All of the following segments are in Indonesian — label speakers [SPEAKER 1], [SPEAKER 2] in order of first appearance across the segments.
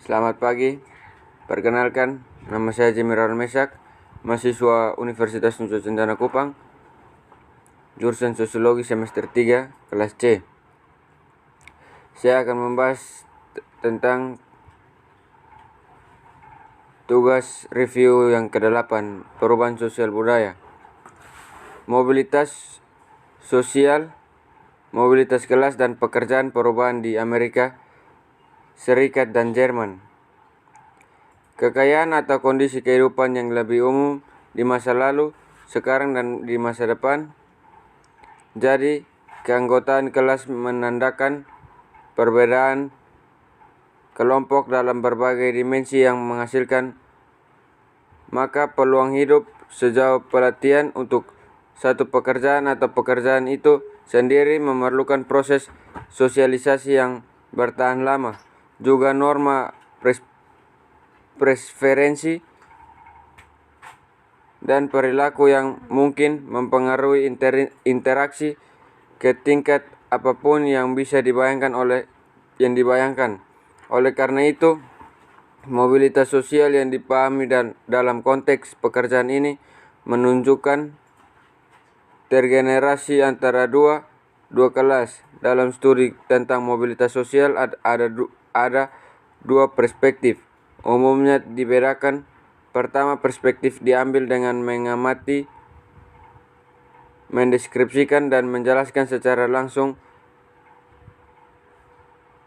[SPEAKER 1] Selamat pagi, perkenalkan, nama saya Jemiral Mesak, mahasiswa Universitas Nusa Cendana Kupang, jurusan Sosiologi semester 3, kelas C. Saya akan membahas tentang tugas review yang ke-8, perubahan sosial budaya. Mobilitas sosial, mobilitas kelas dan pekerjaan perubahan di Amerika Serikat dan Jerman. Kekayaan atau kondisi kehidupan yang lebih umum di masa lalu, sekarang dan di masa depan. Jadi, keanggotaan kelas menandakan perbedaan kelompok dalam berbagai dimensi yang menghasilkan maka peluang hidup sejauh pelatihan untuk satu pekerjaan atau pekerjaan itu sendiri memerlukan proses sosialisasi yang bertahan lama. Juga norma preferensi dan perilaku yang mungkin mempengaruhi interaksi ke tingkat apapun yang bisa dibayangkan. Oleh karena itu, mobilitas sosial yang dipahami dan dalam konteks pekerjaan ini menunjukkan tergenerasi antara dua kelas. Dalam studi tentang mobilitas sosial ada dua perspektif. Umumnya dibedakan. Pertama, perspektif diambil dengan mengamati, mendeskripsikan dan menjelaskan secara langsung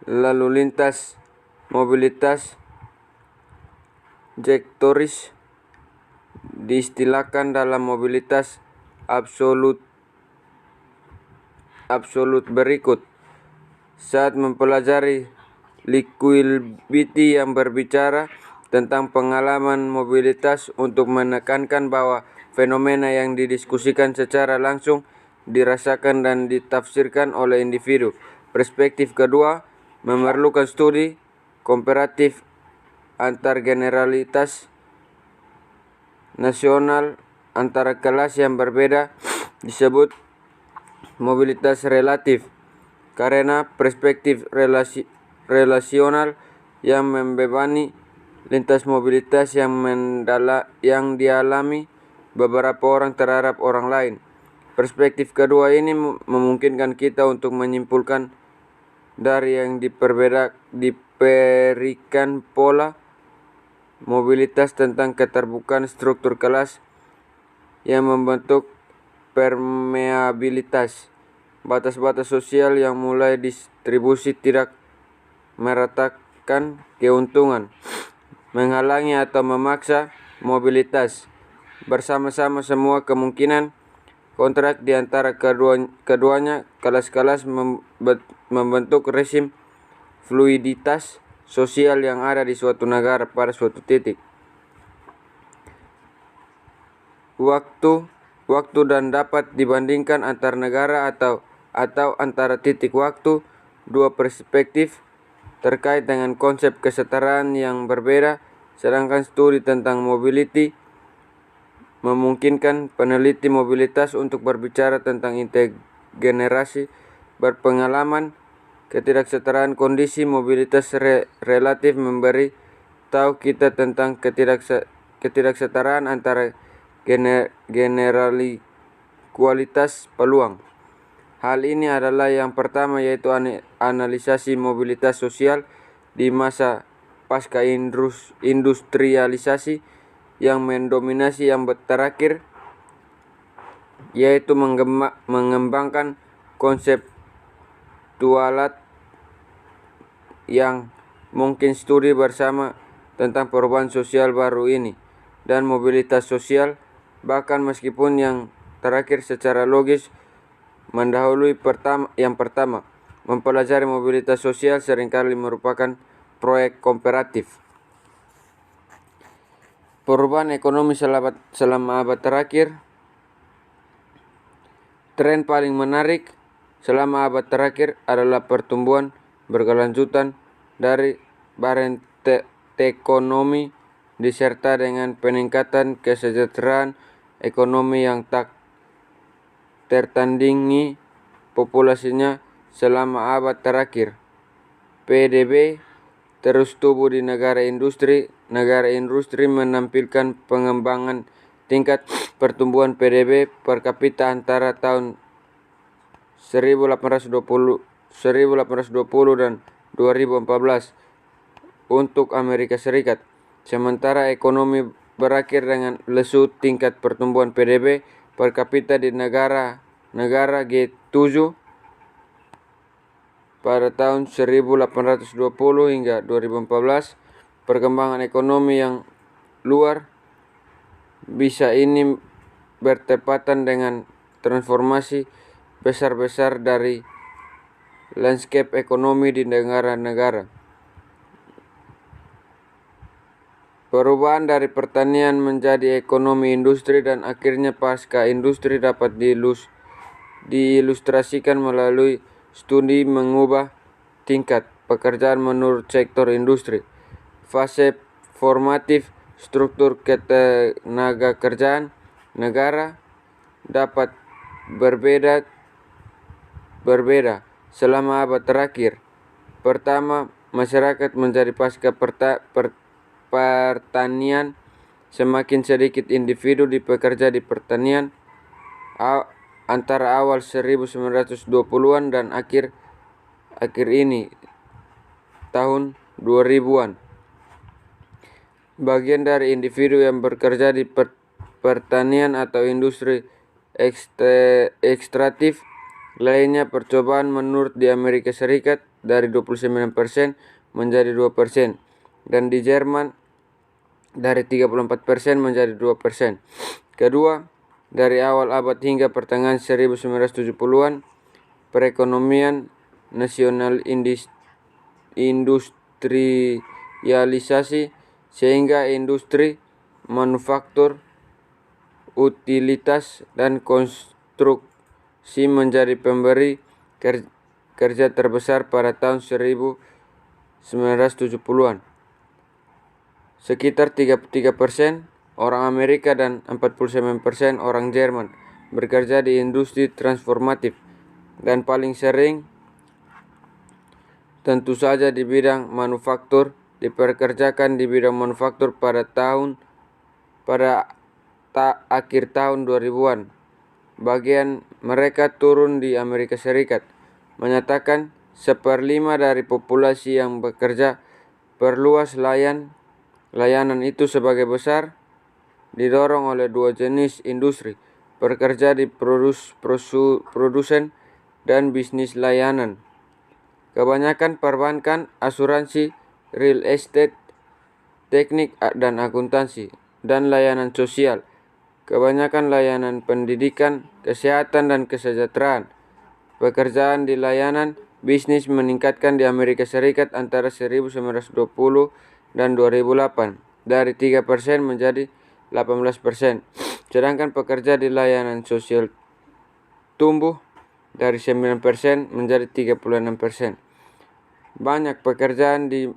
[SPEAKER 1] lalu lintas mobilitas sektoris diistilahkan dalam mobilitas absolut berikut. Saat mempelajari liquidity yang berbicara tentang pengalaman mobilitas untuk menekankan bahwa fenomena yang didiskusikan secara langsung dirasakan dan ditafsirkan oleh individu. Perspektif kedua memerlukan studi komparatif antar generalitas nasional antara kelas yang berbeda disebut mobilitas relatif, karena perspektif relasional yang membebani lintas mobilitas yang dialami beberapa orang terhadap orang lain. Perspektif kedua ini memungkinkan kita untuk menyimpulkan dari yang diberikan pola mobilitas tentang keterbukaan struktur kelas yang membentuk permeabilitas, batas-batas sosial yang mulai distribusi tidak meratakan keuntungan, menghalangi atau memaksa mobilitas. Bersama-sama semua kemungkinan kontrak di antara keduanya, kelas-kelas membentuk rezim fluiditas sosial yang ada di suatu negara pada suatu titik. Waktu dan dapat dibandingkan antar negara atau antara titik waktu. Dua perspektif terkait dengan konsep kesetaraan yang berbeda, sedangkan studi tentang mobility memungkinkan peneliti mobilitas untuk berbicara tentang intergenerasi berpengalaman. Ketidaksetaraan kondisi mobilitas relatif memberi tahu kita tentang ketidaksetaraan antara generali kualitas peluang. Hal ini adalah yang pertama, yaitu analisasi mobilitas sosial di masa pasca industrialisasi yang mendominasi yang terakhir, yaitu mengembangkan konseptualat yang mungkin studi bersama tentang perubahan sosial baru ini dan mobilitas sosial, bahkan meskipun yang terakhir secara logis mendahului yang pertama. Mempelajari mobilitas sosial seringkali merupakan proyek komparatif. Perubahan ekonomi selama abad terakhir. Tren paling menarik selama abad terakhir adalah pertumbuhan berkelanjutan dari barang ekonomi disertai dengan peningkatan kesejahteraan ekonomi yang tak tertandingi populasinya selama abad terakhir. PDB terus tumbuh di negara industri. Negara industri menampilkan pengembangan tingkat pertumbuhan PDB per kapita antara tahun 1820 dan 2014 untuk Amerika Serikat. Sementara ekonomi berakhir dengan lesu tingkat pertumbuhan PDB per kapita di negara G7 pada tahun 1820 hingga 2014. Perkembangan ekonomi yang luar biasa ini bertepatan dengan transformasi besar-besar dari landscape ekonomi di negara-negara. Perubahan dari pertanian menjadi ekonomi industri dan akhirnya pasca industri dapat diilustrasikan melalui studi mengubah tingkat pekerjaan menurut sektor industri. Fase formatif struktur ketenagakerjaan negara dapat berbeda selama abad terakhir. Pertama, masyarakat menjadi pasca pertanian, semakin sedikit individu bekerja di pertanian antara awal 1920-an dan akhir ini tahun 2000-an. Bagian dari individu yang bekerja di pertanian atau industri ekstraktif lainnya. Percobaan menurut di Amerika Serikat dari 29% menjadi 2%, dan di Jerman dari 34% menjadi 2%. Kedua, dari awal abad hingga pertengahan 1970-an, perekonomian nasional industrialisasi sehingga industri, manufaktur, utilitas, dan konstruksi menjadi pemberi kerja terbesar pada tahun 1970-an. Sekitar 33% orang Amerika dan 49% orang Jerman bekerja di industri transformatif, dan paling sering tentu saja di bidang manufaktur. Diperkerjakan di bidang manufaktur pada akhir tahun 2000-an. Bagian mereka turun di Amerika Serikat, menyatakan 1/5 dari populasi yang bekerja. Perluas layanan itu sebagai besar didorong oleh dua jenis industri, pekerja di produsen dan bisnis layanan. Kebanyakan perbankan, asuransi, real estate, teknik dan akuntansi, dan layanan sosial. Kebanyakan layanan pendidikan, kesehatan, dan kesejahteraan. Pekerjaan di layanan bisnis meningkatkan di Amerika Serikat antara 1920 dan 2008 dari 3% menjadi 18%. Sedangkan pekerja di layanan sosial tumbuh dari 9% menjadi 36%. Banyak pekerjaan di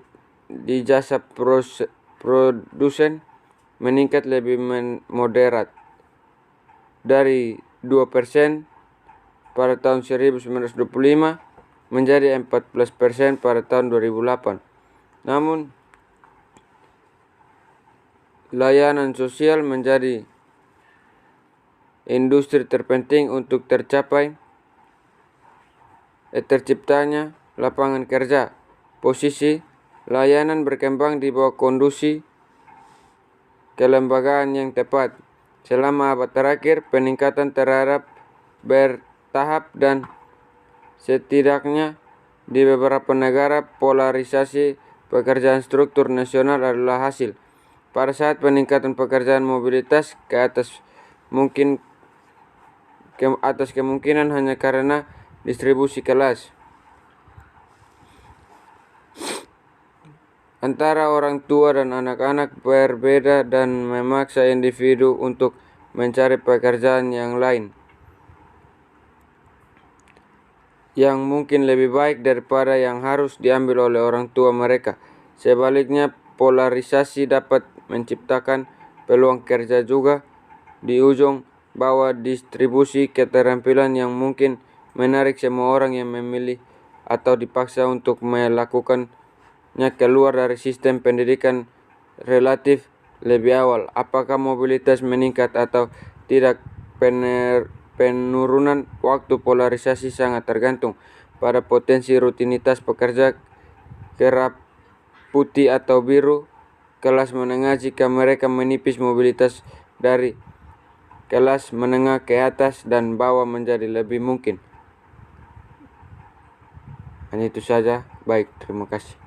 [SPEAKER 1] jasa produsen meningkat lebih moderat dari 2% pada tahun 1925 menjadi 14% pada tahun 2008. Namun, layanan sosial menjadi industri terpenting untuk terciptanya lapangan kerja. Posisi layanan berkembang di bawah kondisi kelembagaan yang tepat. Selama abad terakhir, peningkatan terhadap bertahap dan setidaknya di beberapa negara polarisasi pekerjaan struktur nasional adalah hasil. Pada saat peningkatan pekerjaan mobilitas ke atas kemungkinan hanya karena distribusi kelas antara orang tua dan anak-anak berbeda dan memaksa individu untuk mencari pekerjaan yang lain yang mungkin lebih baik daripada yang harus diambil oleh orang tua mereka. Sebaliknya, polarisasi dapat menciptakan peluang kerja juga. Di ujung bawah distribusi keterampilan yang mungkin menarik semua orang yang memilih atau dipaksa untuk melakukan masuknya keluar dari sistem pendidikan relatif lebih awal. Apakah mobilitas meningkat atau tidak? Penurunan waktu polarisasi sangat tergantung pada potensi rutinitas pekerja kerap putih atau biru kelas menengah. Jika mereka menipis, mobilitas dari kelas menengah ke atas dan bawah menjadi lebih mungkin. Hanya itu saja. Baik, terima kasih.